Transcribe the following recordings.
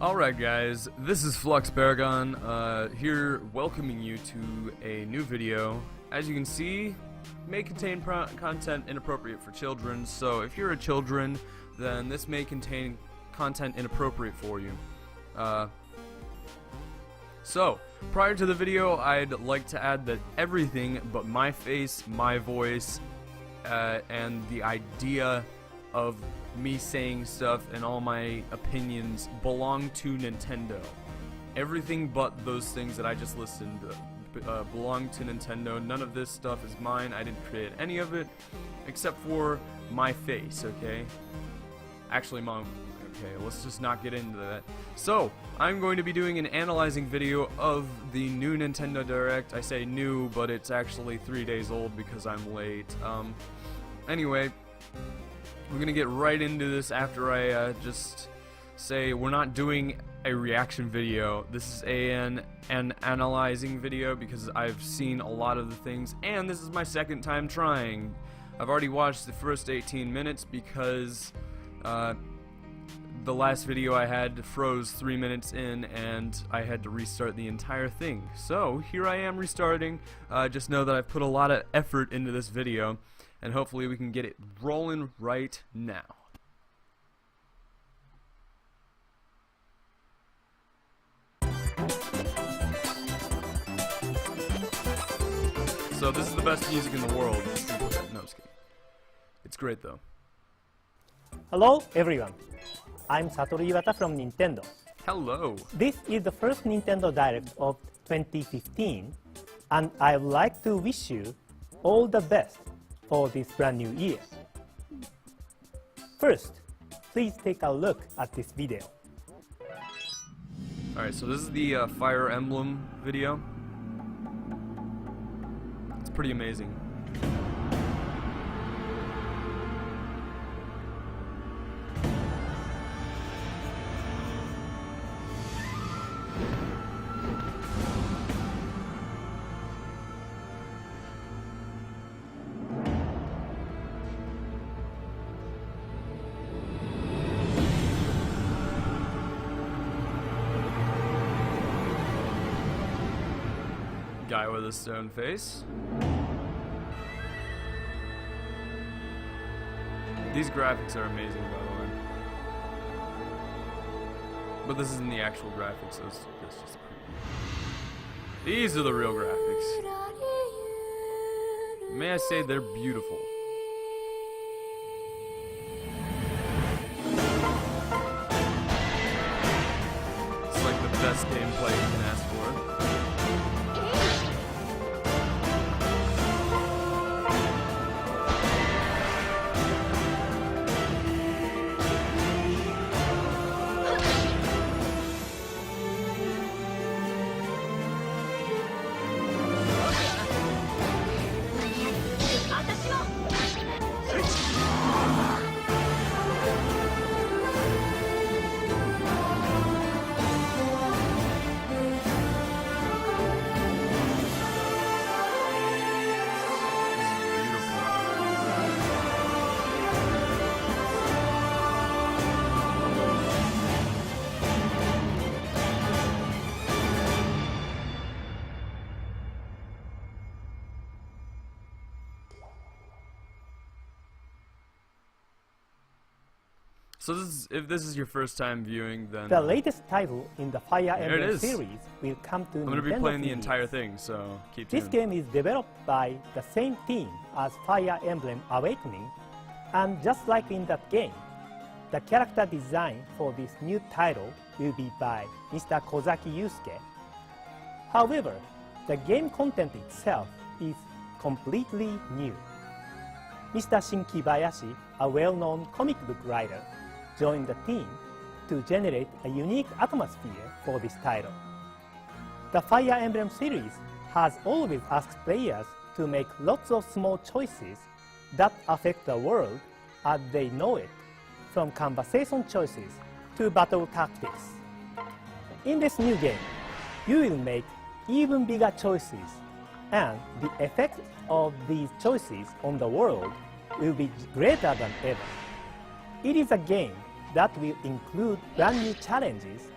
Alright guys, this is Flux Paragon, here welcoming you to a new video. As you can see, may contain content inappropriate for children, so if you're a children, then this may contain content inappropriate for you. So, prior to the video, I'd like to add that everything but my face, my voice, and the idea of me saying stuff and all my opinions belong to Nintendo. Everything but those things that I just listened belong to Nintendo. None of this stuff is mine. I didn't create any of it except for my face, okay? Actually, Mom, okay, let's just not get into that. So, I'm going to be doing an analyzing video of the new Nintendo Direct. I say new, but it's actually 3 days old because I'm late. Anyway, we're gonna get right into this after I just say we're not doing a reaction video. This is an analyzing video because I've seen a lot of the things, and this is my second time trying. I've already watched the first 18 minutes because the last video I had froze 3 minutes in and I had to restart the entire thing. So here I am restarting. Just know that I've put a lot of effort into this video, and hopefully we can get it rolling right now. So this is the best music in the world. No, I'm just kidding. It's great though. Hello everyone, I'm Satoru Iwata from Nintendo. Hello. This is the first Nintendo Direct of 2015, and I would like to wish you all the best for this brand new year. First, please take a look at this video. Alright, so this is the Fire Emblem video. It's pretty amazing. Guy with a stone face. These graphics are amazing, by the way. But this isn't the actual graphics, so it's just a preview. These are the real graphics. May I say they're beautiful. It's like the best gameplay you can ask for. So if this is your first time viewing, then The latest title in the Fire Emblem series will come to Nintendo. I'm going to be playing the 3DS. entire thing, so keep tuned. This game is developed by the same team as Fire Emblem Awakening, and just like in that game, the character design for this new title will be by Mr. Kozaki Yusuke. However, the game content itself is completely new. Mr. Shinki Bayashi, a well-known comic book writer, joined the team to generate a unique atmosphere for this title. The Fire Emblem series has always asked players to make lots of small choices that affect the world as they know it, from conversation choices to battle tactics. In this new game, you will make even bigger choices, and the effect of these choices on the world will be greater than ever. It is a game that will include brand new challenges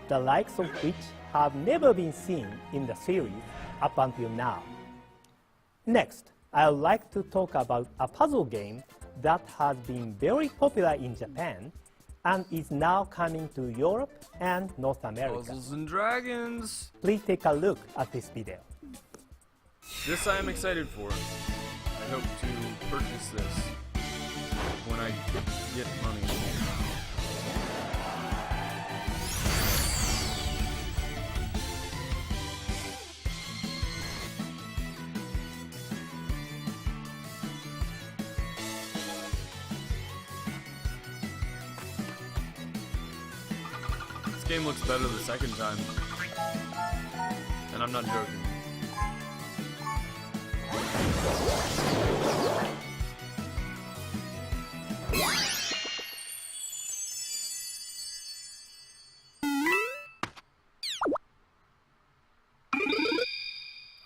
the likes of which have never been seen in the series up until now. Next, I would like to talk about a puzzle game that has been very popular in Japan and is now coming to Europe and North America. Puzzles and Dragons! Please take a look at this video. This I am excited for. I hope to purchase this when I get money. This game looks better the second time. And I'm not joking.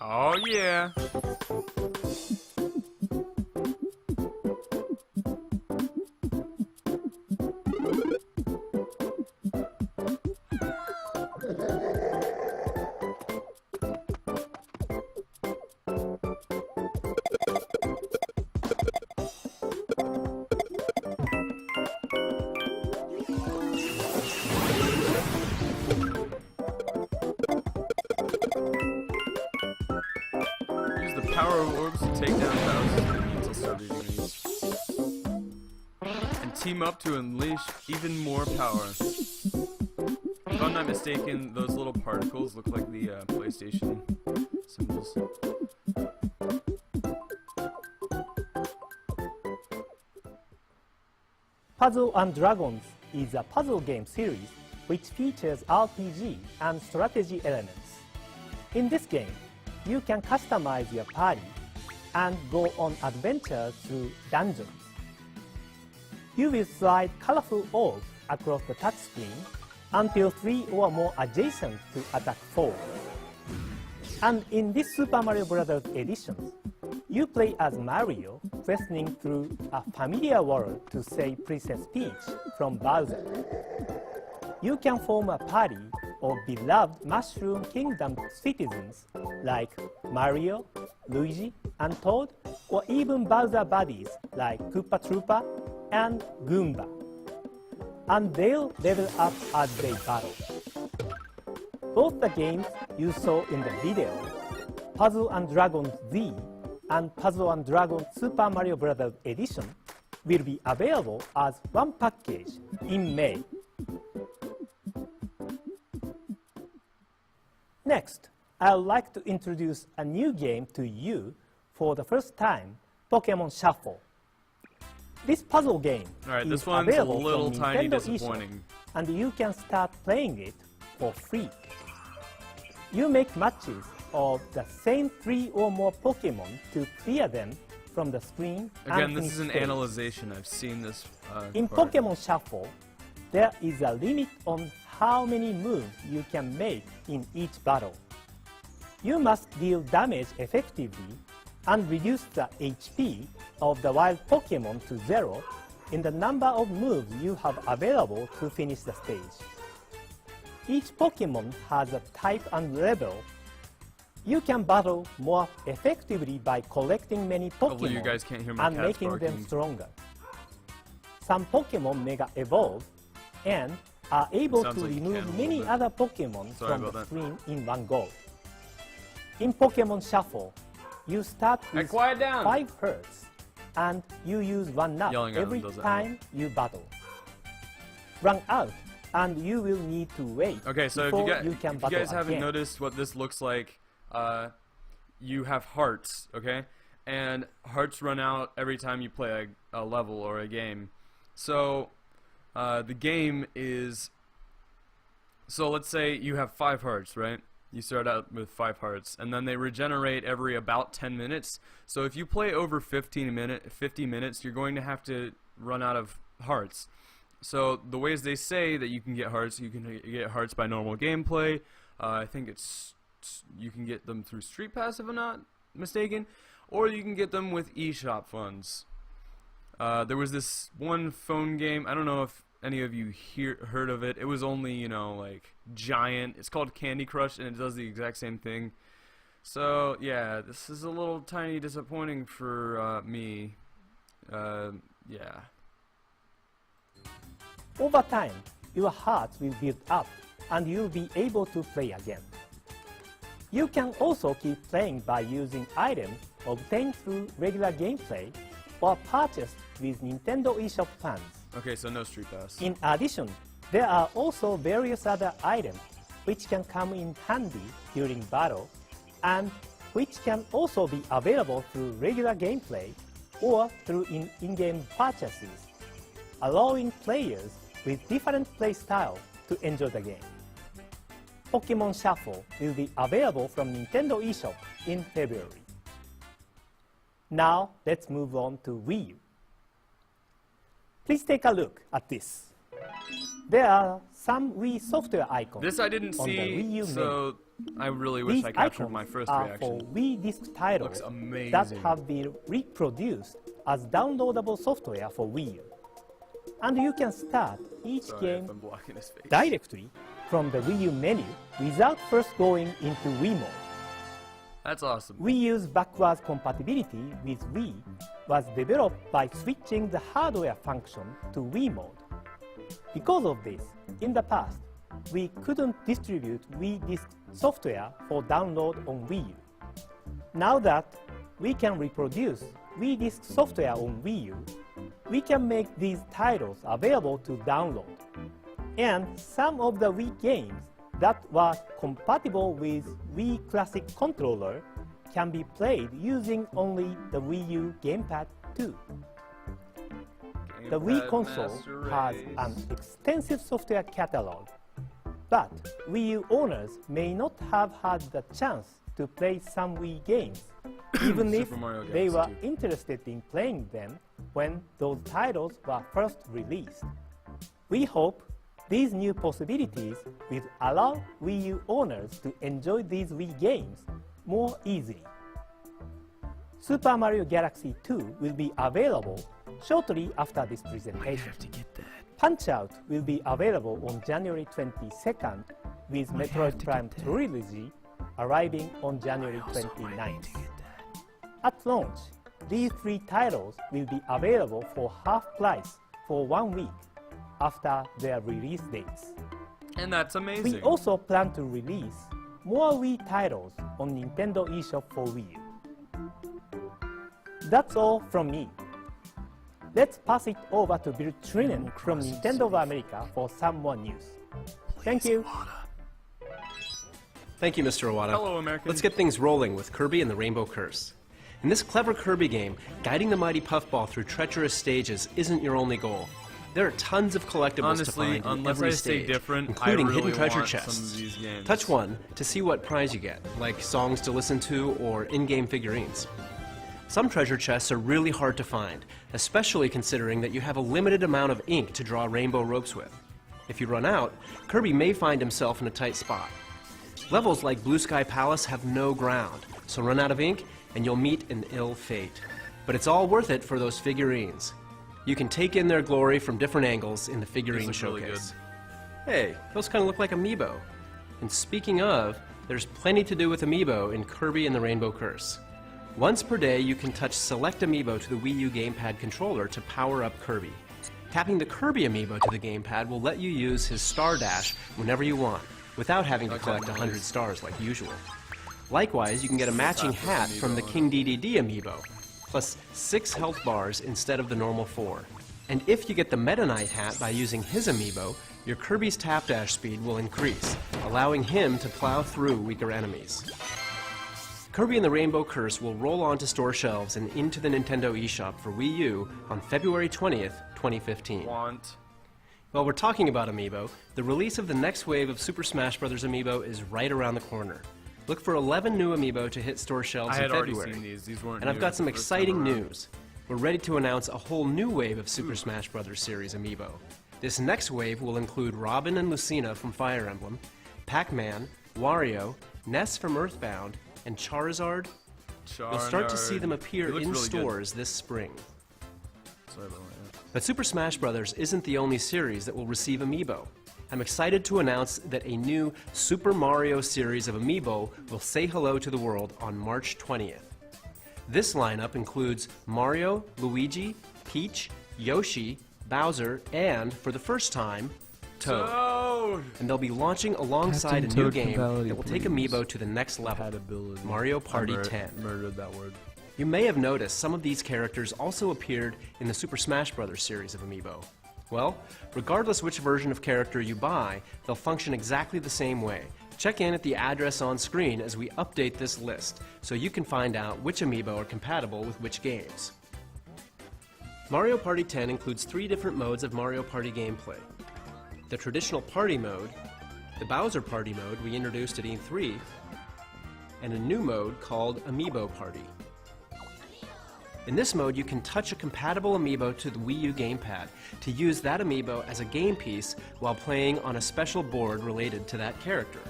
Oh yeah. Power orbs to take down thousands of minions. I'll start eating these. And team up to unleash even more power. If I'm not mistaken, those little particles look like the PlayStation symbols. Puzzle and Dragons is a puzzle game series which features RPG and strategy elements. In this game, you can customize your party and go on adventures through dungeons. You will slide colorful orbs across the touchscreen until 3 or more adjacent to attack 4. And in this Super Mario Bros. Edition, you play as Mario, questing through a familiar world to save Princess Peach from Bowser. You can form a party of beloved Mushroom Kingdom citizens like Mario, Luigi, and Toad, or even Bowser buddies like Koopa Troopa and Goomba. And they'll level up as they battle. Both the games you saw in the video, Puzzle and Dragons Z and Puzzle and Dragons Super Mario Bros. Edition, will be available as one package in May. Next, I would like to introduce a new game to you for the first time, Pokemon Shuffle. This puzzle game Alright, is this one's a available little from tiny Nintendo disappointing. eShop, and you can start playing it for free. You make matches of the same 3 or more Pokemon to clear them from the screen. Again, and this is an finish analyzation. I've seen this in part. Pokemon Shuffle, there is a limit on how many moves you can make in each battle. You must deal damage effectively and reduce the HP of the wild Pokemon to 0 in the number of moves you have available to finish the stage. Each Pokemon has a type and level. You can battle more effectively by collecting many Hopefully you Pokemon guys can't hear my and cats making them barking. stronger. Some Pokemon Mega Evolve and are able Sounds to like you can a remove little many bit. other Pokemon Sorry from about the that. screen in one go. In Pokemon Shuffle, you start Hey, with quiet down! 5 Hertz, and you use 1 nut Yelling at every them doesn't time you battle. Run out, and you will need to wait Okay, so if before you, you can if you battle guys haven't again. noticed what this looks like, you have hearts, okay? And hearts run out every time you play a level or a game. So, the game is... So let's say you have 5 hearts, right? You start out with 5 hearts, and then they regenerate every about 10 minutes. So if you play over 50 minutes, you're going to have to run out of hearts. So the ways they say that you can get hearts, you can get hearts by normal gameplay. I think you can get them through Street Pass if I'm not mistaken, or you can get them with eShop funds. There was this one phone game, I don't know if any of you heard of it. It was only, you know, like giant. It's called Candy Crush, and it does the exact same thing. So yeah, this is a little tiny disappointing for me. Yeah. Over time, your heart will build up and you'll be able to play again. You can also keep playing by using items obtained through regular gameplay or purchased with Nintendo eShop funds. Okay, so no Street Pass. In addition, there are also various other items which can come in handy during battle and which can also be available through regular gameplay or through in-game purchases, allowing players with different play styles to enjoy the game. Pokemon Shuffle will be available from Nintendo eShop in February. Now let's move on to Wii U. Please take a look at this. There are some Wii software icons This I didn't on the see, Wii U menu. so I really wish These I captured icons my first are reaction. for Wii disc titles Looks amazing. that have been reproduced as downloadable software for Wii U. And you can start each Sorry game if I'm blocking his face. directly from the Wii U menu without first going into Wii mode. That's awesome. Wii U's backwards compatibility with Wii was developed by switching the hardware function to Wii mode. Because of this, in the past, we couldn't distribute Wii Disc software for download on Wii U. Now that we can reproduce Wii Disc software on Wii U, we can make these titles available to download. And some of the Wii games that were compatible with Wii Classic controller can be played using only the Wii U Gamepad 2. The Wii Gamepad console Master has Race. an extensive software catalog, but Wii U owners may not have had the chance to play some Wii games, even if Super Mario they were Galaxy 2. interested in playing them when those titles were first released. We hope these new possibilities will allow Wii U owners to enjoy these Wii games more easily. Super Mario Galaxy 2 will be available shortly after this presentation. to get that. Punch-Out will be available on January 22nd, with Metroid Prime Trilogy arriving on January 29th. At launch, these three titles will be available for half price for 1 week after their release dates. And that's amazing. We also plan to release more Wii titles on Nintendo eShop for Wii U. That's all from me. Let's pass it over to Bill Trinan from Nintendo of America for some more news. Thank you. Thank you, Mr. Iwata. Hello, American. Let's get things rolling with Kirby and the Rainbow Curse. In this clever Kirby game, guiding the mighty Puffball through treacherous stages isn't your only goal. There are tons of collectibles Honestly, to find in unless every I stay stage, different, including I really hidden treasure want some chests. of these games. Touch one to see what prize you get, like songs to listen to or in-game figurines. Some treasure chests are really hard to find, especially considering that you have a limited amount of ink to draw rainbow ropes with. If you run out, Kirby may find himself in a tight spot. Levels like Blue Sky Palace have no ground, so run out of ink and you'll meet an ill fate. But it's all worth it for those figurines. You can take in their glory from different angles in the figurine These look really showcase. Hey, those kind of look like Amiibo. And speaking of, there's plenty to do with Amiibo in Kirby and the Rainbow Curse. Once per day, you can touch select Amiibo to the Wii U Gamepad controller to power up Kirby. Tapping the Kirby Amiibo to the gamepad will let you use his Star Dash whenever you want, without having to Okay, collect nice. 100 stars like usual. Likewise, you can get a matching hat from the King DDD Amiibo, plus 6 health bars instead of the normal 4. And if you get the Meta Knight hat by using his Amiibo, your Kirby's tap dash speed will increase, allowing him to plow through weaker enemies. Kirby and the Rainbow Curse will roll onto store shelves and into the Nintendo eShop for Wii U on February 20th, 2015. Want. While we're talking about Amiibo, the release of the next wave of Super Smash Bros. Amiibo is right around the corner. Look for 11 new Amiibo to hit store shelves I in had already February. seen these. These weren't And I've new got some the first time exciting around. news. We're ready to announce a whole new wave of Super Smash Bros. Series Amiibo. This next wave will include Robin and Lucina from Fire Emblem, Pac-Man, Wario, Ness from Earthbound, and Charizard. You'll start to see them appear He looks in really good. stores this spring. Sorry about that. But Super Smash Bros. Isn't the only series that will receive Amiibo. I'm excited to announce that a new Super Mario series of Amiibo will say hello to the world on March 20th. This lineup includes Mario, Luigi, Peach, Yoshi, Bowser, and, for the first time, Toad. And they'll be launching alongside Captain a new Toad game compatibility, that will take please. Amiibo to the next level, Compatibility. Mario Party 10. Murdered that word. You may have noticed some of these characters also appeared in the Super Smash Bros. Series of Amiibo. Well, regardless which version of character you buy, they'll function exactly the same way. Check in at the address on screen as we update this list, so you can find out which Amiibo are compatible with which games. Mario Party 10 includes 3 different modes of Mario Party gameplay. The traditional party mode, the Bowser Party mode we introduced at E3, and a new mode called Amiibo Party. In this mode, you can touch a compatible Amiibo to the Wii U gamepad to use that Amiibo as a game piece while playing on a special board related to that character.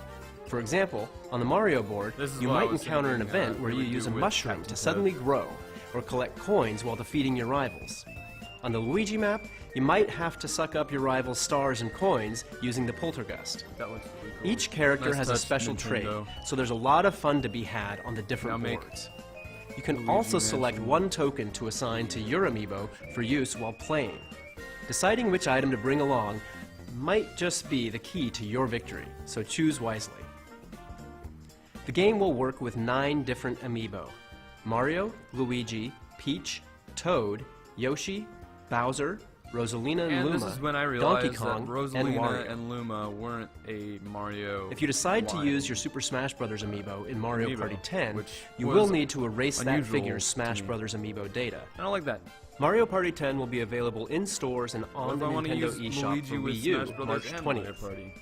For example, on the Mario board, you might encounter an event where you use a mushroom to suddenly grow or collect coins while defeating your rivals. On the Luigi map, you might have to suck up your rival's stars and coins using the Poltergust. That looks really cool. Each character Nice has a touch, special trait, Nintendo. so there's a lot of fun to be had on the different Now make boards. You can Luigi also select Mansion. one token to assign to your Amiibo for use while playing. Deciding which item to bring along might just be the key to your victory, so choose wisely. The game will work with 9 different Amiibo: Mario, Luigi, Peach, Toad, Yoshi, Bowser, Rosalina and And Luma, this is when I Donkey realized Kong, that and Rosalina Wario. and Luma weren't a Mario. If you decide to line, use your Super Smash Bros. Amiibo in Mario Amiibo, Party 10, which you was will need to erase that unusual figure's to Smash me. Bros. Amiibo data. I don't like that. Mario Party 10 will be available in stores and What on if the I want to Nintendo use eShop Luigi for with Wii U Smash Brothers March and Mario 20th. Party?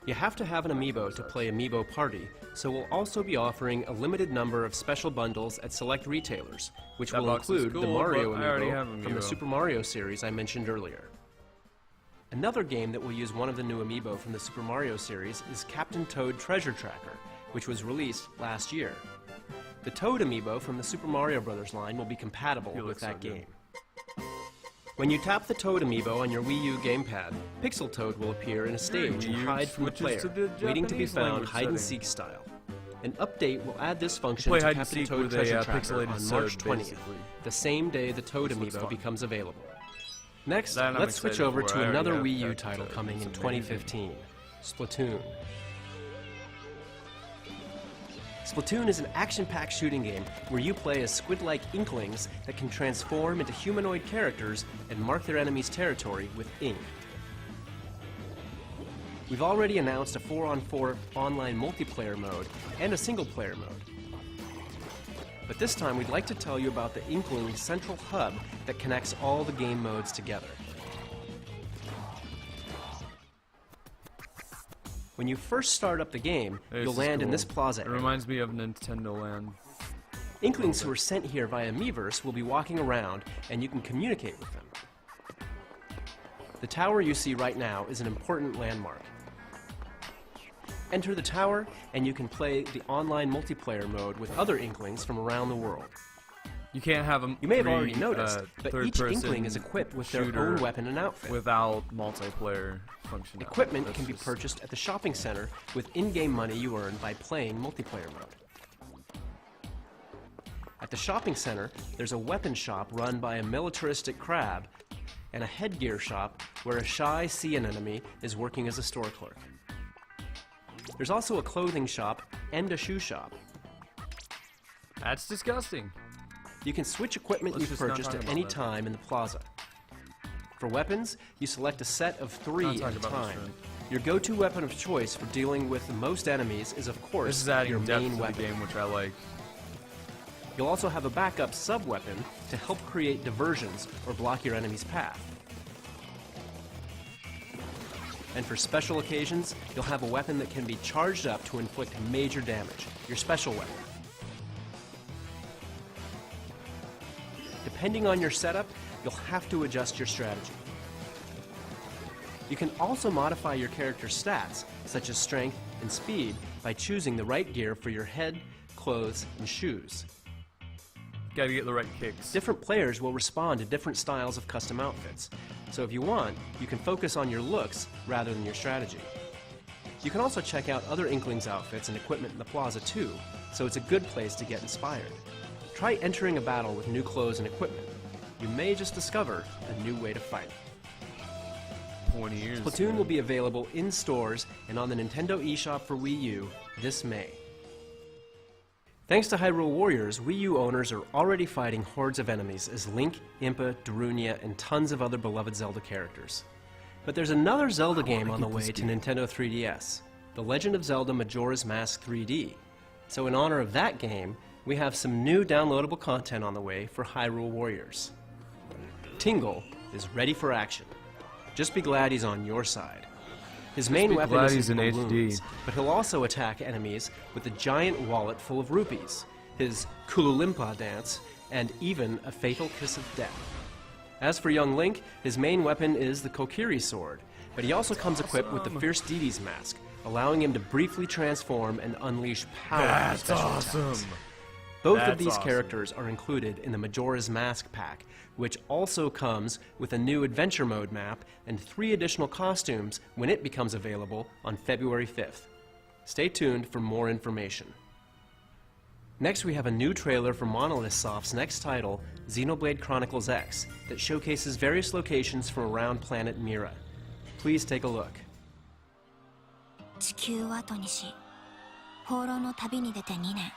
You have to have an Amiibo to play Amiibo Party, so we'll also be offering a limited number of special bundles at select retailers, which That will box is include the cool, Mario but I already have Amiibo from the Amiibo. Super Mario series I mentioned earlier. Another game that will use one of the new Amiibo from the Super Mario series is Captain Toad Treasure Tracker, which was released last year. The Toad Amiibo from the Super Mario Bros. Line will be compatible He with looks so that good. game. When you tap the Toad Amiibo on your Wii U gamepad, Pixel Toad will appear in a stage and Wii U hide from the player, switches to the waiting to be Japanese found language hide-and-seek style. An update will add this function Play to hide and Captain seek Toad with a, Treasure Tracker pixelated on Toad, March 20th, basically. the same day the Toad This looks Amiibo fun. becomes available. Next, That I'm let's switch excited over for. to I already another have Wii U Captain title Toad. coming in It's amazing. 2015, Splatoon. Splatoon is an action-packed shooting game where you play as squid-like inklings that can transform into humanoid characters and mark their enemy's territory with ink. We've already announced a 4-on-4 online multiplayer mode and a single-player mode. But this time we'd like to tell you about the Inkling central hub that connects all the game modes together. When you first start up the game, This you'll is land in cool. this plaza It area. reminds me of Nintendo Land. Inklings who are sent here via Miiverse will be walking around, and you can communicate with them. The tower you see right now is an important landmark. Enter the tower, and you can play the online multiplayer mode with other Inklings from around the world. You can't have a You may have already noticed, but each third-person Inkling is equipped with their shooter own weapon and outfit. without multiplayer functionality. Equipment That's can be just- purchased at the shopping center with in-game money you earn by playing multiplayer mode. At the shopping center, there's a weapon shop run by a militaristic crab and a headgear shop where a shy sea anemone is working as a store clerk. There's also a clothing shop and a shoe shop. That's disgusting. You can switch equipment Let's you've just not purchased talk at about any that. time in the plaza. For weapons, you select a set of 3 Not talk at a about this, time. right? Your go-to weapon of choice for dealing with most enemies is, of course, This is adding your depth main to the weapon. game, which I like. You'll also have a backup sub-weapon to help create diversions or block your enemy's path. And for special occasions, you'll have a weapon that can be charged up to inflict major damage, your special weapon. Depending on your setup, you'll have to adjust your strategy. You can also modify your character's stats, such as strength and speed, by choosing the right gear for your head, clothes, and shoes. Gotta get the right kicks. Different players will respond to different styles of custom outfits, so if you want, you can focus on your looks rather than your strategy. You can also check out other Inklings outfits and equipment in the plaza too, so it's a good place to get inspired. Try entering a battle with new clothes and equipment. You may just discover a new way to fight. 20 years. Splatoon will be available in stores and on the Nintendo eShop for Wii U this May. Thanks to Hyrule Warriors, Wii U owners are already fighting hordes of enemies as Link, Impa, Darunia, and tons of other beloved Zelda characters. But there's another Zelda game on the way to Nintendo 3DS, The Legend of Zelda Majora's Mask 3D. So in honor of that game, we have some new downloadable content on the way for Hyrule Warriors. Tingle is ready for action. Just be glad he's on your side. His main weapon is his balloons, but he'll also attack enemies with a giant wallet full of rupees, his Kululimpa dance, and even a fatal kiss of death. As for young Link, his main weapon is the Kokiri sword, but he also comes equipped with the Fierce Dede's mask, allowing him to briefly transform and unleash power with special attacks. Both of these characters are included in the Majora's Mask pack, which also comes with a new Adventure Mode map and 3 additional costumes when it becomes available on February 5th. Stay tuned for more information. Next, we have a new trailer for Monolith Soft's next title, Xenoblade Chronicles X, that showcases various locations from around planet Mira. Please take a look. 地球を後にし、放浪の旅に出て2年。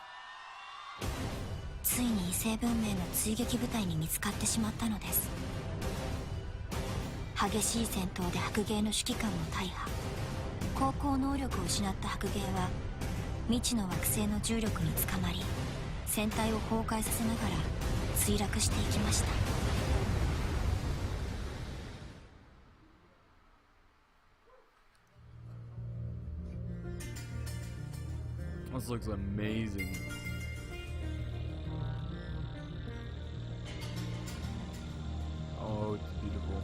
ついに異星文明の追撃部隊に見つかってしまったのです。激しい戦闘で白芸の指揮官を大破。高校能力を失った白芸は未知の惑星の重力につかまり、船体を崩壊させながら墜落していきました。This looks amazing. Oh, it's beautiful.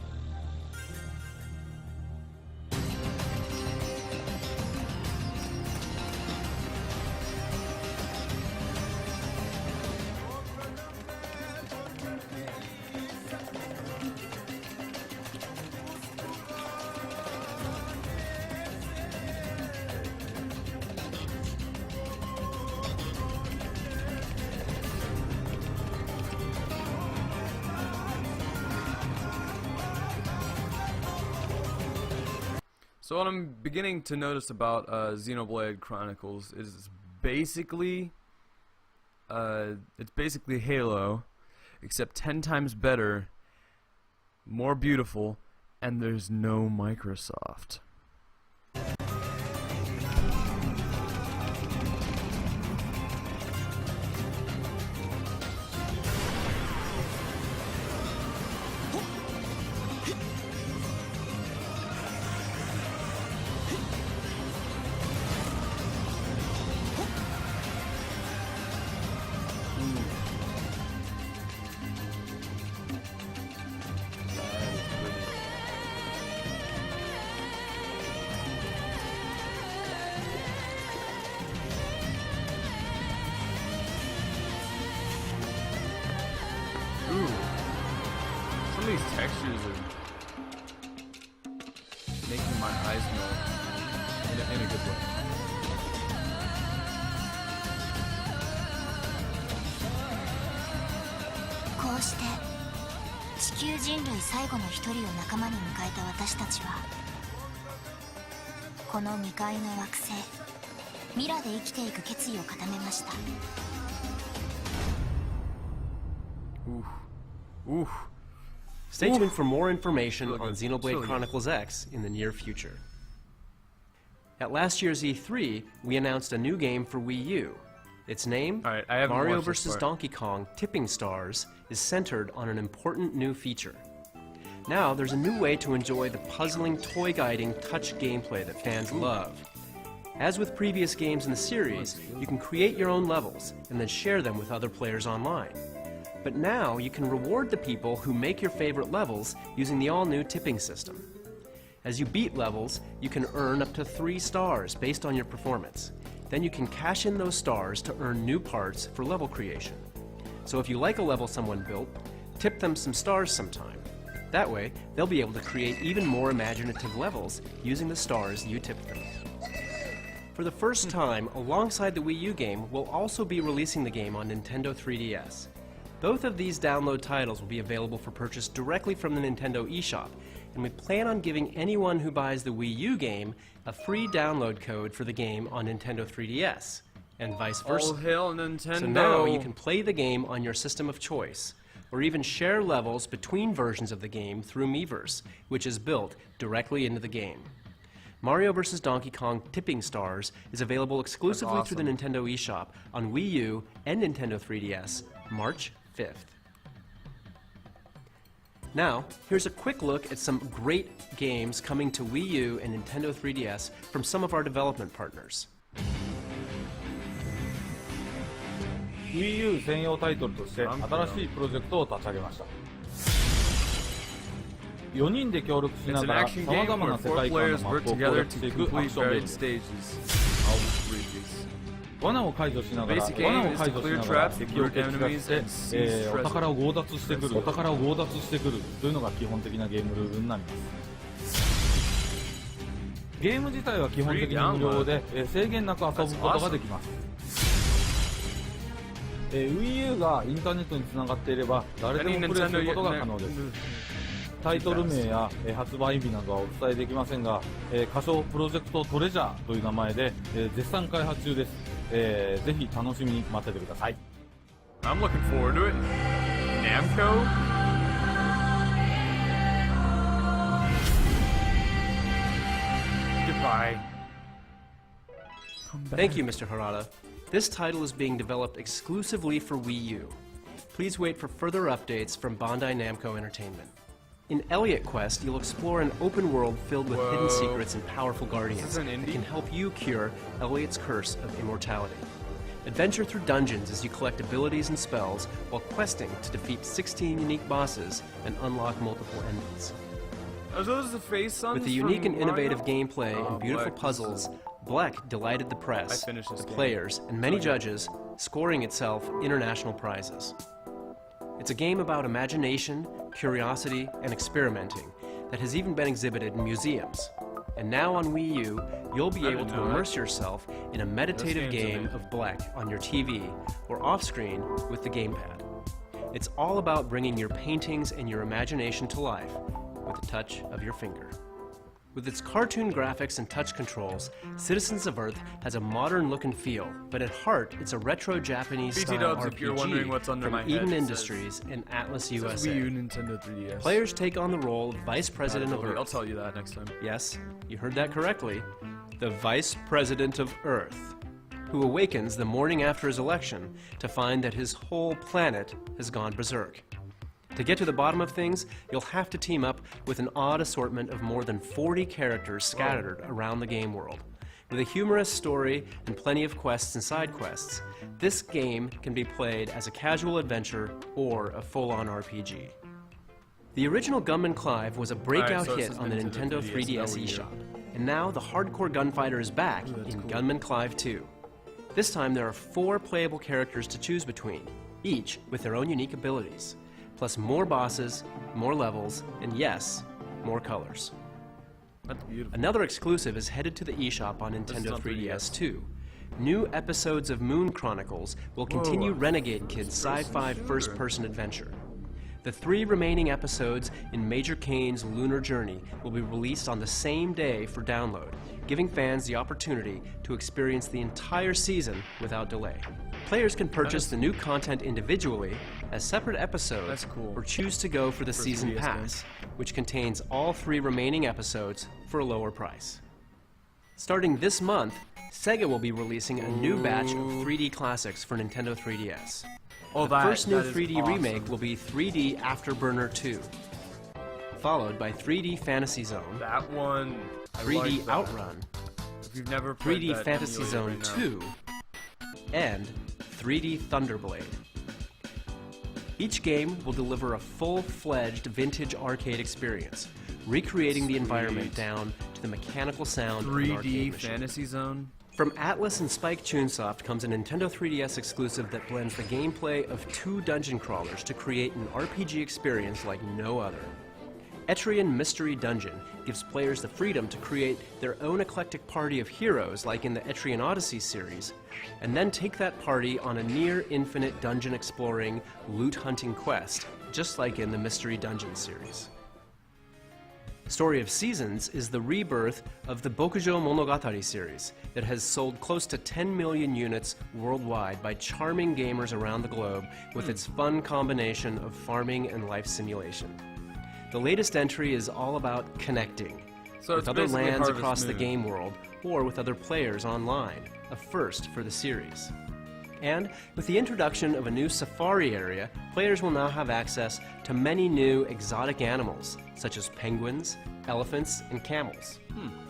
So what I'm beginning to notice about Xenoblade Chronicles is it's basically Halo, except 10 times better, more beautiful, and there's no Microsoft. Some of these textures are making my eyes melt in a good way. こうして地球人類最後の一人を仲間に迎えた私たちは、この未開の惑星ミラで生きていく決意を固めました。Stay tuned for more information on Xenoblade Chronicles X in the near future. At last year's E3, we announced a new game for Wii U. Its name, Mario vs. Donkey Kong Tipping Stars, is centered on an important new feature. Now, there's a new way to enjoy the puzzling, toy-guiding touch gameplay that fans love. As with previous games in the series, you can create your own levels and then share them with other players online. But now, you can reward the people who make your favorite levels using the all-new tipping system. As you beat levels, you can earn up to 3 stars based on your performance. Then you can cash in those stars to earn new parts for level creation. So if you like a level someone built, tip them some stars sometime. That way, they'll be able to create even more imaginative levels using the stars you tipped them. For the first time, alongside the Wii U game, we'll also be releasing the game on Nintendo 3DS. Both of these download titles will be available for purchase directly from the Nintendo eShop, and we plan on giving anyone who buys the Wii U game a free download code for the game on Nintendo 3DS, and vice versa. All hail Nintendo! So now you can play the game on your system of choice, or even share levels between versions of the game through Miiverse, which is built directly into the game. Mario vs. Donkey Kong Tipping Stars is available exclusively through the Nintendo eShop on Wii U and Nintendo 3DS, March 5th. Now, here's a quick look at some great games coming to Wii U and Nintendo 3DS from some of our development partners. Wii U 専用タイトルとして新しいプロジェクトを立ち上げました。4人で協力しな It's が an ら action さま game ざま where な世 4 界観の players マッ work プを攻 together 略 to していくアク complete ションゲー varied ム。 stages. I'll just read these. 罠を解除しながら Basic 罠 aim を is 解 to 除し clear ながら traps, 敵を lure 撃破 enemies, して and seize お treasure. 宝を強奪してくるお宝を強奪してくるというのが基本的なゲームルールになります。ゲーム自体は基本的に無料で制限なく遊ぶことができます。Wii U がインターネットにつながっていれば誰でもプレイすることが可能です。タイトル名や発売日などはお伝えできませんが、仮称プロジェクトトレジャーという名前で絶賛開発中です。ぜひ楽しみに待っててください。I'm looking forward to it. Namco? Goodbye. Thank you, Mr. Harada. This title is being developed exclusively for Wii U. Please wait for further updates from Bandai Namco Entertainment. In Elliot Quest, you'll explore an open world filled with hidden secrets and powerful guardians an that indie? can help you cure Elliot's curse of immortality. Adventure through dungeons as you collect abilities and spells while questing to defeat 16 unique bosses and unlock multiple endings. Are those the face suns With the unique from and innovative Mario? gameplay Oh, and beautiful Black, puzzles, Black delighted the press, I finished this the game. players, and many judges, scoring itself international prizes. It's a game about imagination, curiosity, and experimenting that has even been exhibited in museums. And now on Wii U, you'll be able to immerse yourself in a meditative game's game amazing. of Black on your TV or off-screen with the gamepad. It's all about bringing your paintings and your imagination to life with the touch of your finger. With its cartoon graphics and touch controls, Citizens of Earth has a modern look and feel, but at heart, it's a retro Japanese BT style dubs, RPG if you're wondering what's under from my head, Eden it Industries and Atlas It says USA. Wii U, Nintendo 3DS. Players take on the role of Vice President of Earth. I'll tell you that next time. Yes, you heard that correctly. The Vice President of Earth, who awakens the morning after his election to find that his whole planet has gone berserk. To get to the bottom of things, you'll have to team up with an odd assortment of more than 40 characters scattered around the game world. With a humorous story and plenty of quests and side quests, this game can be played as a casual adventure or a full-on RPG. The original Gunman Clive was a breakout so this hit is on the Nintendo Nintendo 3DS, 3DS no Wii U. eShop, and now the hardcore gunfighter is back in Gunman Clive 2. This time there are 4 playable characters to choose between, each with their own unique abilities, plus more bosses, more levels, and yes, more colors. That's beautiful. Another exclusive is headed to the eShop on is Nintendo on 3DS too. New episodes of Moon Chronicles will continue Renegade Kid's sci-fi first-person adventure. The 3 remaining episodes in Major Kane's Lunar Journey will be released on the same day for download, giving fans the opportunity to experience the entire season without delay. Players can purchase the new content individually as separate episodes That's cool. or choose to go for the season 3DS pass, which contains all 3 remaining episodes for a lower price. Starting this month, Sega will be releasing a new batch of 3D classics for Nintendo 3DS. Oh, The first new that is 3D awesome. remake will be 3D Afterburner 2, followed by 3D Fantasy Zone, That one. I 3D like that. Outrun, If you've never played 3D that Fantasy emulator Zone right now. 2, and 3D Thunderblade. Each game will deliver a full-fledged vintage arcade experience, recreating the environment Sweet. down to the mechanical sound of an arcade 3D machine. Fantasy Zone. From Atlas and Spike Chunsoft comes a Nintendo 3DS exclusive that blends the gameplay of 2 dungeon crawlers to create an RPG experience like no other. Etrian Mystery Dungeon gives players the freedom to create their own eclectic party of heroes like in the Etrian Odyssey series, and then take that party on a near-infinite dungeon-exploring, loot-hunting quest, just like in the Mystery Dungeon series. Story of Seasons is the rebirth of the Bokujo Monogatari series that has sold close to 10 million units worldwide by charming gamers around the globe with its fun combination of farming and life simulation. The latest entry is all about connecting with other lands across the game world or with other players online, a first for the series. And with the introduction of a new safari area, players will now have access to many new exotic animals, such as penguins, elephants, and camels.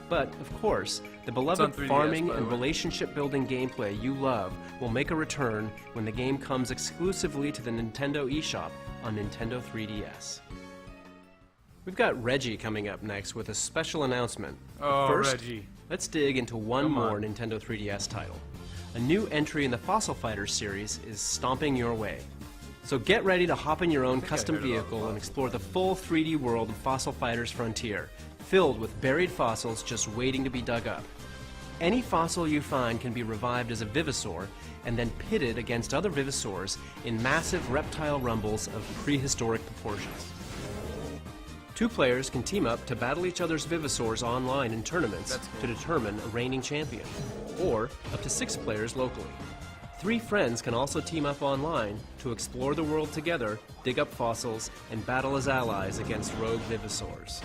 But, of course, the beloved 3DS, farming and relationship-building gameplay you love will make a return when the game comes exclusively to the Nintendo eShop on Nintendo 3DS. We've got Reggie coming up next with a special announcement. Oh, First, Reggie. let's dig into one Come more on. Nintendo 3DS title. A new entry in the Fossil Fighters series is Stomping Your Way. So get ready to hop in your own custom heard about vehicle and explore the full 3D world of Fossil Fighters Frontier, filled with buried fossils just waiting to be dug up. Any fossil you find can be revived as a Vivisaur and then pitted against other Vivisaurs in massive reptile rumbles of prehistoric proportions. 2 players can team up to battle each other's Vivisaurs online in tournaments to determine a reigning champion, or up to 6 players locally. 3 friends can also team up online to explore the world together, dig up fossils, and battle as allies against rogue Vivisaurs.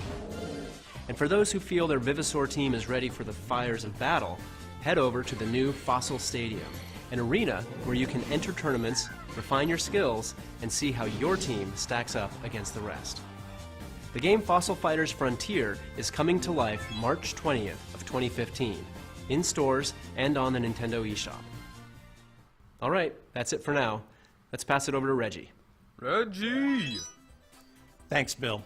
And for those who feel their Vivisaur team is ready for the fires of battle, head over to the new Fossil Stadium, an arena where you can enter tournaments, refine your skills, and see how your team stacks up against the rest. The game Fossil Fighters Frontier is coming to life March 20th of 2015, in stores and on the Nintendo eShop. All right, that's it for now. Let's pass it over to Reggie. Reggie! Thanks, Bill.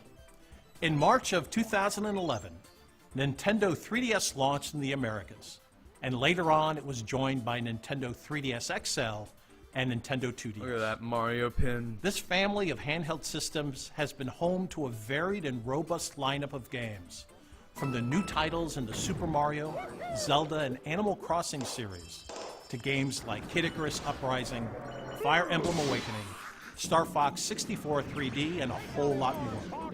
In March of 2011, Nintendo 3DS launched in the Americas, and later on it was joined by Nintendo 3DS XL and Nintendo 2DS. Look at that Mario pin. This family of handheld systems has been home to a varied and robust lineup of games, from the new titles in the Super Mario, Zelda, and Animal Crossing series, to games like Kid Icarus Uprising, Fire Emblem Awakening, Star Fox 64 3D, and a whole lot more.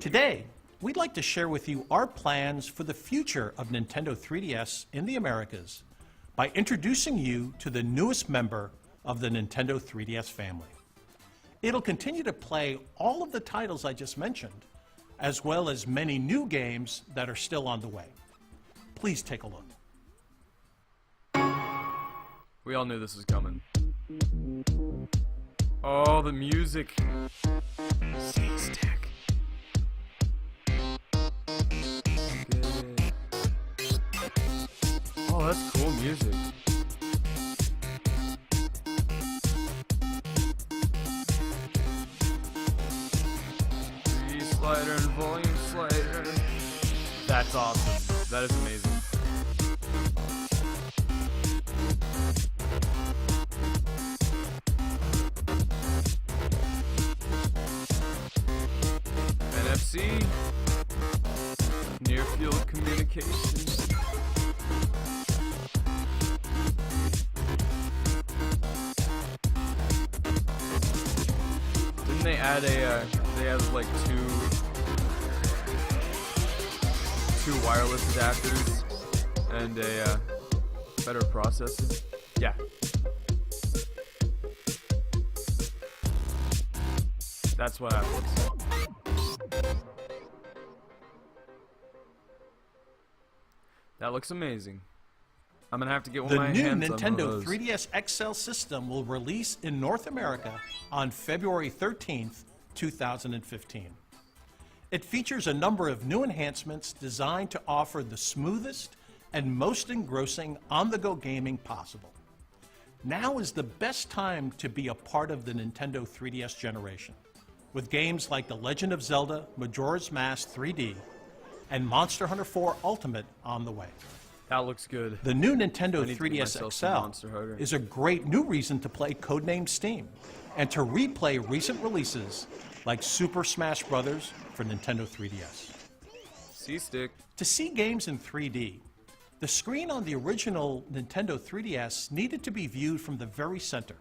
Today, we'd like to share with you our plans for the future of Nintendo 3DS in the Americas by introducing you to the newest member of the Nintendo 3DS family. It'll continue to play all of the titles I just mentioned, as well as many new games that are still on the way. Please take a look. We all knew this was coming. Oh, the music. C-Stick. Oh, that's cool music. Three slider and volume slider. That's awesome. That is amazing. NFC. Near field communications. Didn't they add they have like two wireless adapters and a better processor? Yeah. That's what happens. That looks amazing. I'm gonna have to get one of my The new hands on one of Nintendo those. 3DS XL system will release in North America on February 13th, 2015. It features a number of new enhancements designed to offer the smoothest and most engrossing on-the-go gaming possible. Now is the best time to be a part of the Nintendo 3DS generation, with games like The Legend of Zelda Majora's Mask 3D and Monster Hunter 4 Ultimate on the way. That looks good. The new Nintendo I need to get 3DS myself some Monster XL Hugger. is a great new reason to play Codename Steam and to replay recent releases like Super Smash Bros. For Nintendo 3DS. C-Stick. To see games in 3D, the screen on the original Nintendo 3DS needed to be viewed from the very center.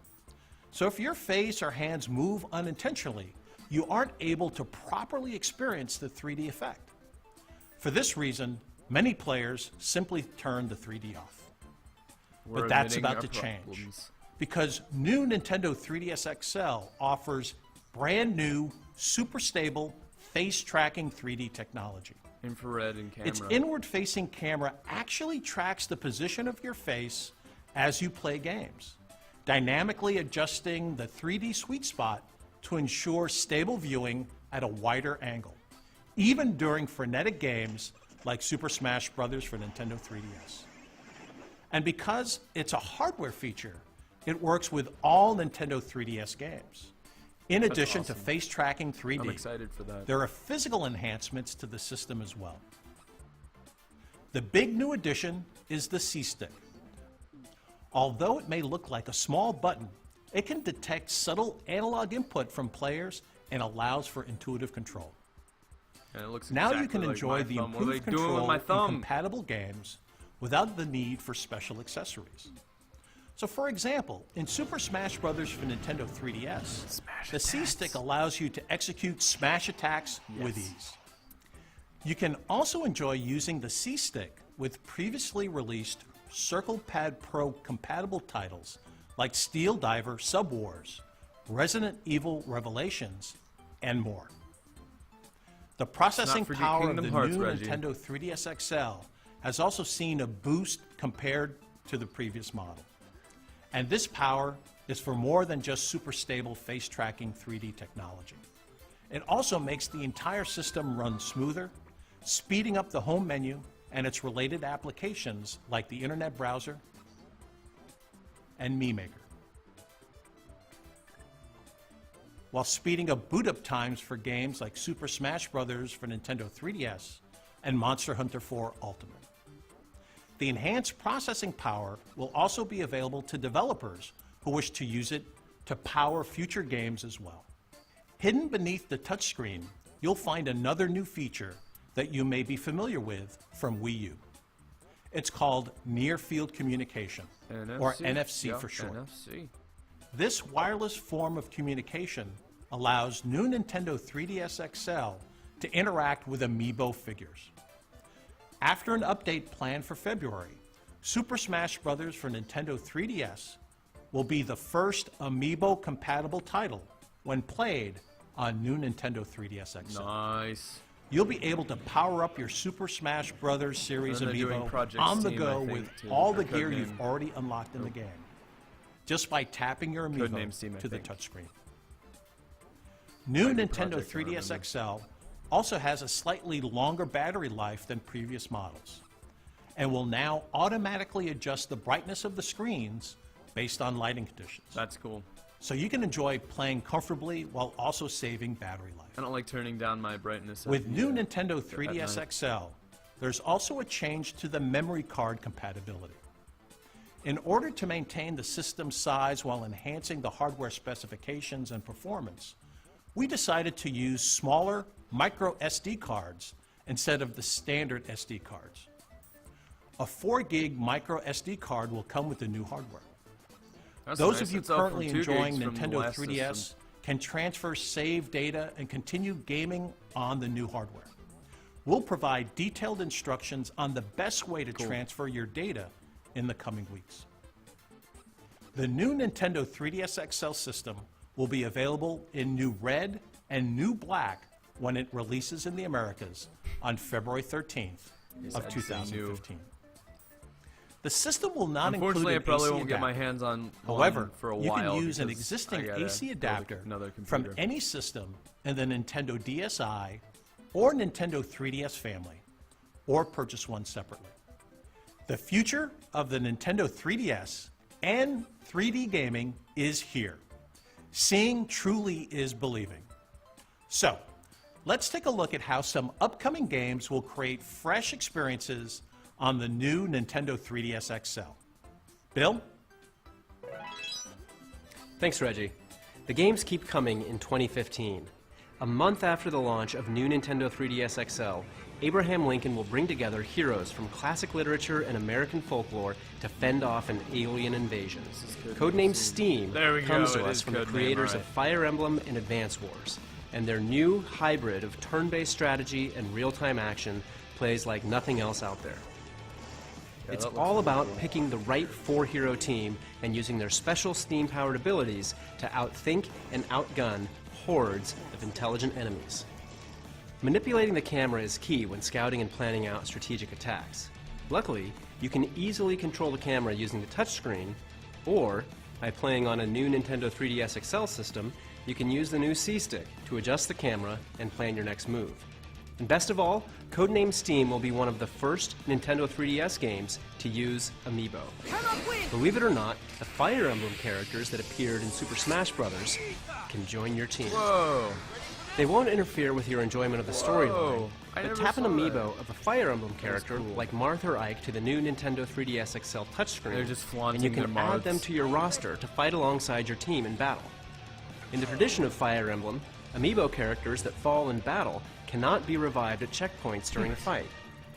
So if your face or hands move unintentionally, you aren't able to properly experience the 3D effect. For this reason, many players simply turn the 3D off. We're But that's admitting about our to change, problems. because new Nintendo 3DS XL offers brand new, super stable, face tracking 3D technology. Infrared and camera. Its inward-facing camera actually tracks the position of your face as you play games, dynamically adjusting the 3D sweet spot to ensure stable viewing at a wider angle, even during frenetic games like Super Smash Bros. For Nintendo 3DS. And because it's a hardware feature, it works with all Nintendo 3DS games. In addition to awesome. face tracking 3D, I'm excited for that. there are physical enhancements to the system as well. The big new addition is the C-Stick. Although it may look like a small button, it can detect subtle analog input from players and allows for intuitive control. And it looks Now exactly you can like enjoy my the thumb. What are they improved doing with control my in thumb? compatible games without the need for special accessories. So for example, in Super Smash Bros. For Nintendo 3DS, the C-Stick allows you to execute smash attacks with ease. You can also enjoy using the C-Stick with previously released Circle Pad Pro compatible titles like Steel Diver Sub-Wars, Resident Evil Revelations, and more. The processing forget power Kingdom of the Hearts, new Reggie. Nintendo 3DS XL has also seen a boost compared to the previous model. And this power is for more than just super stable face tracking 3D technology. It also makes the entire system run smoother, speeding up the home menu and its related applications like the internet browser and Mii Maker, while speeding up boot up times for games like Super Smash Bros. For Nintendo 3DS and Monster Hunter 4 Ultimate. The enhanced processing power will also be available to developers who wish to use it to power future games as well. Hidden beneath the touchscreen, you'll find another new feature that you may be familiar with from Wii U. It's called Near Field Communication, or NFC Yeah, for short. NFC. This wireless form of communication allows new Nintendo 3DS XL to interact with amiibo figures. After an update planned for February, Super Smash Bros. For Nintendo 3DS will be the first amiibo-compatible title when played on new Nintendo 3DS XL. Nice. You'll be able to power up your Super Smash Bros. Series And they're doing amiibo Project on the Steam, go I think, with too. all the Or gear Codename. you've already unlocked in the game, just by tapping your amiibo Codename Steam, I to the think. touchscreen. New Might be Nintendo Project, I don't 3DS remember. XL also has a slightly longer battery life than previous models, and will now automatically adjust the brightness of the screens based on lighting conditions. That's cool. So you can enjoy playing comfortably while also saving battery life. I don't like turning down my brightness. With at new the, Nintendo at 3DS night. XL, there's also a change to the memory card compatibility. In order to maintain the system size while enhancing the hardware specifications and performance, we decided to use smaller micro SD cards instead of the standard SD cards. A 4 gig micro SD card will come with the new hardware. That's Those nice. of you It's up from currently 2 enjoying gigs from the Nintendo last 3DS system. can transfer save data and continue gaming on the new hardware. We'll provide detailed instructions on the best way to transfer your data in the coming weeks. The new Nintendo 3DS XL system will be available in new red and new black when it releases in the Americas on February 13th of I'd say 2015. The system will not include Unfortunately, I an probably AC won't get my adapter. hands on However, one for a you while. can use an because existing I gotta AC build adapter another from computer. any system in the Nintendo DSi or Nintendo 3DS family, or purchase one separately. The future of the Nintendo 3DS and 3D gaming is here. Seeing truly is believing. So, let's take a look at how some upcoming games will create fresh experiences on the new Nintendo 3DS XL. Bill? Thanks, Reggie. The games keep coming in 2015. A month after the launch of new Nintendo 3DS XL, Abraham Lincoln will bring together heroes from classic literature and American folklore to fend off an alien invasion. Codenamed Steam comes to us from the creators of Fire Emblem and Advance Wars, and their new hybrid of turn-based strategy and real-time action plays like nothing else out there. It's all about picking the right four-hero team and using their special Steam-powered abilities to outthink and outgun hordes of intelligent enemies. Manipulating the camera is key when scouting and planning out strategic attacks. Luckily, you can easily control the camera using the touchscreen, or by playing on a new Nintendo 3DS XL system, you can use the new C-Stick to adjust the camera and plan your next move. And best of all, Codenamed Steam will be one of the first Nintendo 3DS games to use Amiibo. Believe it or not, the Fire Emblem characters that appeared in Super Smash Bros. Can join your team. Whoa. They won't interfere with your enjoyment of the storyline, I but never tap an saw that. Amiibo of a Fire Emblem character cool. like Marth or Ike to the new Nintendo 3DS XL They're touchscreen, just and flaunting you can their add mods. them to your roster to fight alongside your team in battle. In the tradition of Fire Emblem, Amiibo characters that fall in battle cannot be revived at checkpoints during a fight.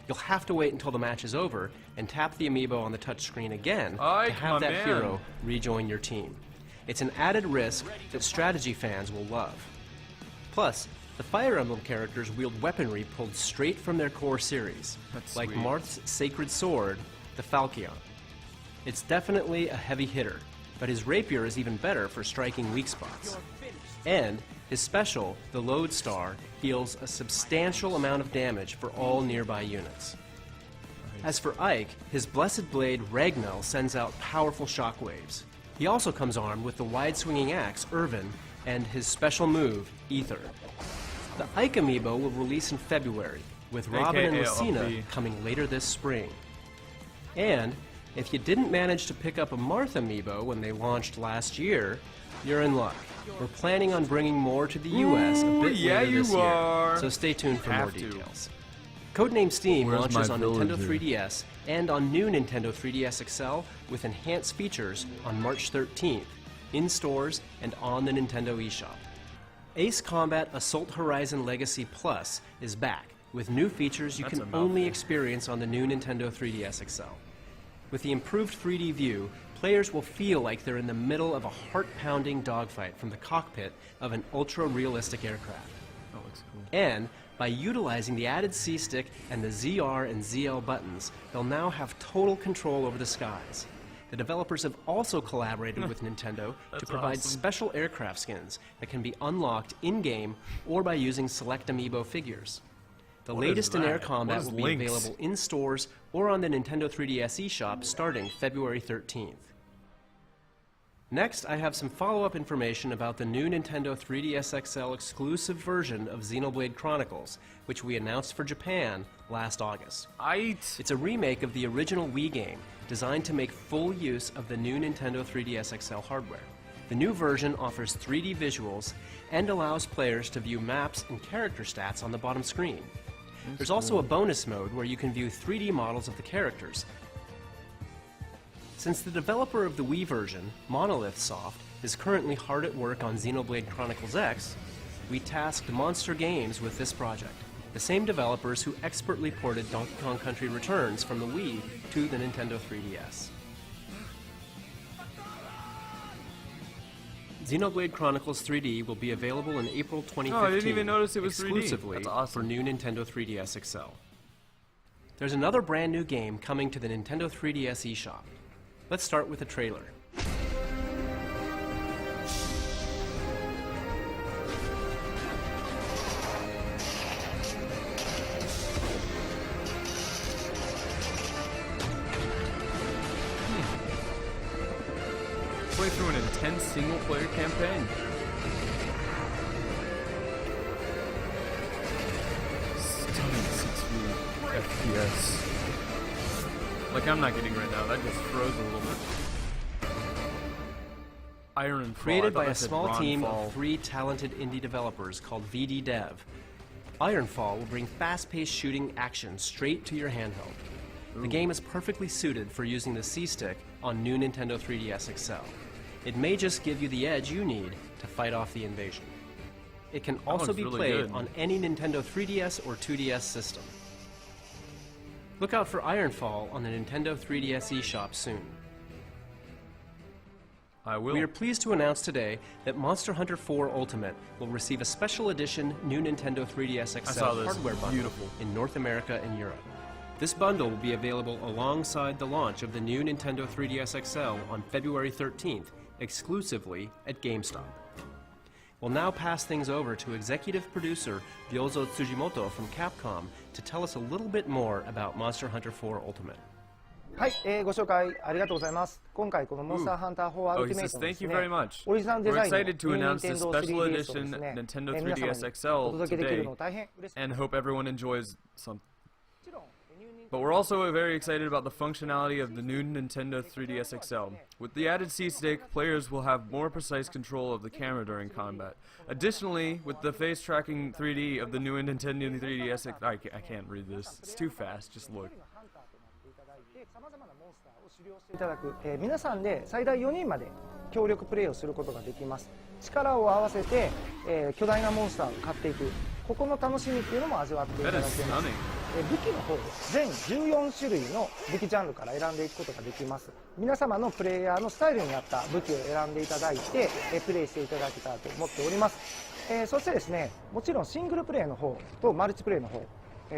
You'll have to wait until the match is over and tap the Amiibo on the touchscreen again Ike, to have my that man. hero rejoin your team. It's an added risk that strategy fans will love. Plus, the Fire Emblem characters wield weaponry pulled straight from their core series, That's like sweet. Marth's sacred sword, the Falchion. It's definitely a heavy hitter, but his rapier is even better for striking weak spots. And his special, the Lodestar, deals a substantial amount of damage for all nearby units. As for Ike, his blessed blade Ragnell sends out powerful shockwaves. He also comes armed with the wide-swinging axe Irvin and his special move, Ether. The Ike Amiibo will release in February, with Robin and AKA Lucina LP. coming later this spring. And if you didn't manage to pick up a Marth Amiibo when they launched last year, you're in luck. We're planning on bringing more to the US a Ooh, bit yeah, later you this are. year, so stay tuned for more Have to. details. Codenamed Steam Where's launches my on Nintendo villager? 3DS and on new Nintendo 3DS XL with enhanced features on March 13th, in stores and on the Nintendo eShop. Ace Combat Assault Horizon Legacy Plus is back with new features you That's can a only mouthful. experience on the new Nintendo 3DS XL. With the improved 3D view, players will feel like they're in the middle of a heart-pounding dogfight from the cockpit of an ultra-realistic aircraft. That looks cool. And by utilizing the added C-Stick and the ZR and ZL buttons, they'll now have total control over the skies. The developers have also collaborated with Nintendo to provide awesome. special aircraft skins that can be unlocked in-game or by using select Amiibo figures. The What is latest in Air that? Combat What is will be Lynx? available in stores or on the Nintendo 3DS eShop starting February 13th. Next, I have some follow-up information about the new Nintendo 3DS XL exclusive version of Xenoblade Chronicles, which we announced for Japan last August. It's a remake of the original Wii game, designed to make full use of the new Nintendo 3DS XL hardware. The new version offers 3D visuals and allows players to view maps and character stats on the bottom screen. There's also a bonus mode where you can view 3D models of the characters. Since the developer of the Wii version, Monolith Soft, is currently hard at work on Xenoblade Chronicles X, we tasked Monster Games with this project, the same developers who expertly ported Donkey Kong Country Returns from the Wii to the Nintendo 3DS. Xenoblade Chronicles 3D will be available in April 2015. Oh, I didn't even notice it was 3D. exclusively That's awesome. for new Nintendo 3DS XL. There's another brand new game coming to the Nintendo 3DS eShop. Let's start with a trailer. Play through an intense single-player campaign. Stunning 60 FPS. Like I'm not getting right now. That just froze a little bit. Iron and Created by a small team of 3 talented indie developers called VD Dev, Ironfall will bring fast-paced shooting action straight to your handheld. The game is perfectly suited for using the C-Stick on new Nintendo 3DS XL. It may just give you the edge you need to fight off the invasion. It can also be really played good. on any Nintendo 3DS or 2DS system. Look out for Ironfall on the Nintendo 3DS eShop soon. I will. We are pleased to announce today that Monster Hunter 4 Ultimate will receive a special edition new Nintendo 3DS I saw XL this. hardware bundle Beautiful. in North America and Europe. This bundle will be available alongside the launch of the new Nintendo 3DS XL on February 13th, exclusively at GameStop. We'll now pass things over to executive producer Ryozo Tsujimoto from Capcom to tell us a little bit more about Monster Hunter 4 Ultimate. はい、ご紹介ありがとうございます。今回このモンスターハンター4 Oh, he アルティメイ says トので thank す you ね very much. オリジナルデ We're ザインの excited to ニュー announce this ニンテンド special 3DS をで edition すね Nintendo 皆様に 3DS お XL 届けできる today のを大変嬉しい and hope everyone enjoys some. もちろんニューニン But we're also very excited about the functionality of the new Nintendo 3DS XL. With the added C-Stick, players will have more precise control of the camera during combat. Additionally, with the face tracking 3D of the new Nintendo 3DS XL, I can't read this. It's too fast. Just look. ハンターとなっていただいてさまざまなモンスターを狩猟していただく、皆さんで最大4人まで協力プレイをすることができます。力を合わせて、巨大なモンスターを狩っていくここの楽しみっていうのも味わっていた That だ is けます。 stunning. 武器の方全14種類の武器ジャンルから選んでいくことができます。皆様のプレイヤーのスタイルに合った武器を選んでいただいてプレイしていただけたらと思っております。そしてですね、もちろんシングルプレイの方とマルチプレイの方、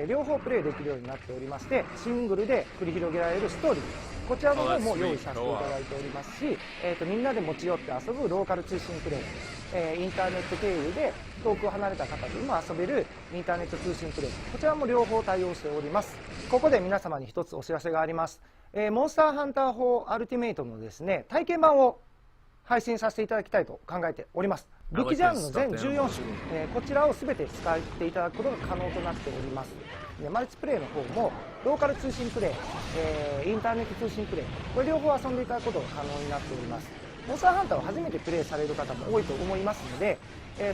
両方プレイできるようになっておりまして、シングルで繰り広げられるストーリーこちらの方も用意させていただいておりますし、みんなで持ち寄って遊ぶローカル通信プレイ、インターネット経由で遠く離れた方でも遊べるインターネット通信プレイこちらも両方対応しております。ここで皆様に一つお知らせがあります。モンスターハンター4アルティメイトのですね体験版を配信させていただきたいと考えております。武器ジャンルの全14種、こちらを全て使っていただくことが可能となっております。でマルチプレイの方もローカル通信プレイ、インターネット通信プレイこれ両方遊んでいただくことが可能になっております。モンスターハンターを初めてプレイされる方も多いと思いますので、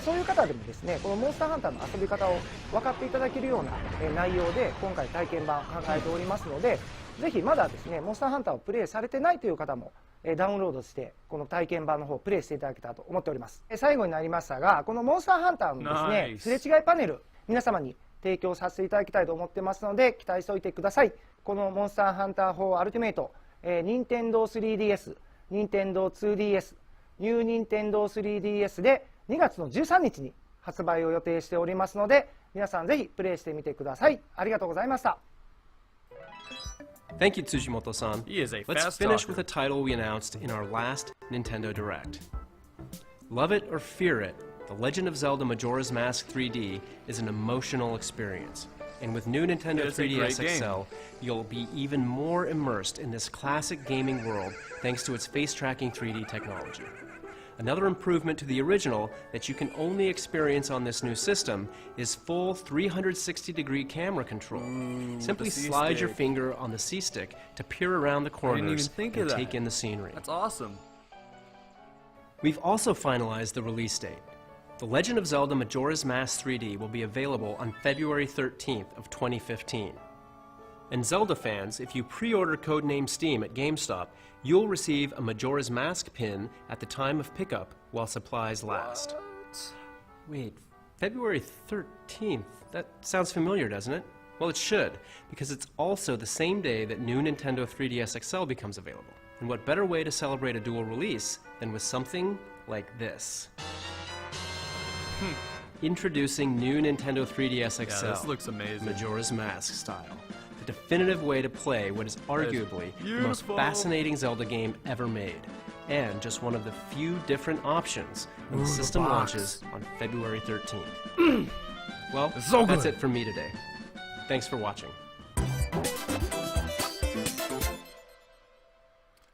そういう方でもですねこのモンスターハンターの遊び方を分かっていただけるような、内容で今回体験版考えておりますので、ぜひまだですねモンスターハンターをプレイされてないという方もダウンロードしてこの体験版の方をプレイしていただけたらと思っております。最後になりましたがこのモンスターハンターのですねすれ違いパネル皆様に提供させていただきたいと思ってますので期待しておいてください。このモンスターハンター4アルティメイト、任天堂 3DS、任天堂 2DS、ニュー任天堂 3DS で2月の13日に発売を予定しておりますので皆さんぜひプレイしてみてください。ありがとうございました。Thank you, Tsujimoto-san. He is a Let's fast finish talker. with a title we announced in our last Nintendo Direct. Love it or fear it, The Legend of Zelda Majora's Mask 3D is an emotional experience. And with new Nintendo It's a great 3DS XL, you'll be even more immersed in this classic gaming world thanks to its face-tracking 3D technology. Another improvement to the original that you can only experience on this new system is full 360-degree camera control. Simply the slide your C-stick. finger on the C-stick to peer around the corners think and of that. take in the scenery. That's awesome. We've also finalized the release date. The Legend of Zelda Majora's Mask 3D will be available on February 13th of 2015. And Zelda fans, if you pre-order Codename Steam at GameStop, you'll receive a Majora's Mask pin at the time of pickup while supplies last. Wait, February 13th? That sounds familiar, doesn't it? Well, it should, because it's also the same day that new Nintendo 3DS XL becomes available. And what better way to celebrate a dual release than with something like this? Introducing new Nintendo 3DS XL. Yeah, this looks amazing. Majora's Mask style. The definitive way to play what is arguably the most beautiful. fascinating Zelda game ever made. And just one of the few different options when the system box. launches on February 13th. Well, so that's good. it from me today. Thanks for watching.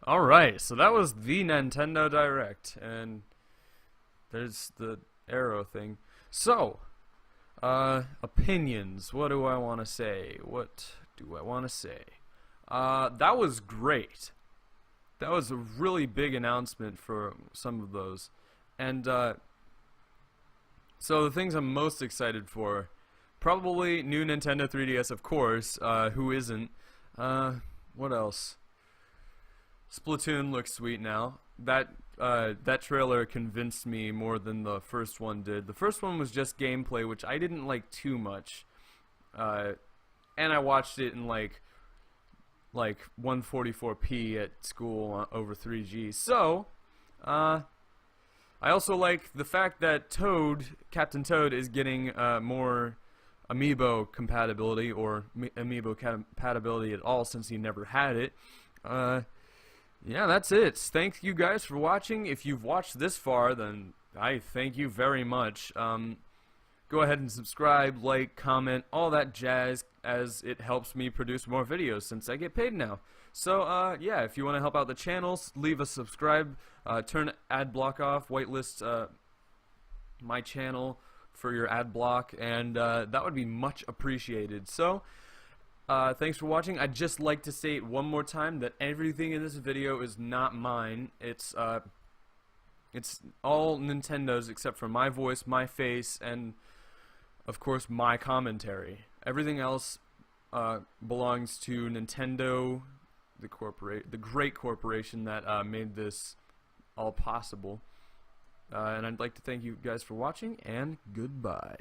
Alright, so that was the Nintendo Direct, and there's the arrow thing. So, opinions. What do I want to say? That was great. That was a really big announcement for some of those. And, so the things I'm most excited for, probably new Nintendo 3DS, of course, who isn't? What else? Splatoon looks sweet now. That trailer convinced me more than the first one did. The first one was just gameplay, which I didn't like too much. And I watched it in like 144p at school over 3G. So, I also like the fact that Captain Toad is getting more Amiibo compatibility, or Amiibo compatibility at all, since he never had it. Yeah, that's it. Thank you guys for watching. If you've watched this far, then I thank you very much. Go ahead and subscribe, like, comment, all that jazz, as it helps me produce more videos since I get paid now. So, yeah, if you want to help out the channels, leave a subscribe, turn ad block off, whitelist my channel for your ad block, and that would be much appreciated. So, thanks for watching. I'd just like to say one more time that everything in this video is not mine. It's all Nintendo's except for my voice, my face, and of course my commentary. Everything else belongs to Nintendo, the great corporation that made this all possible. And I'd like to thank you guys for watching, and goodbye.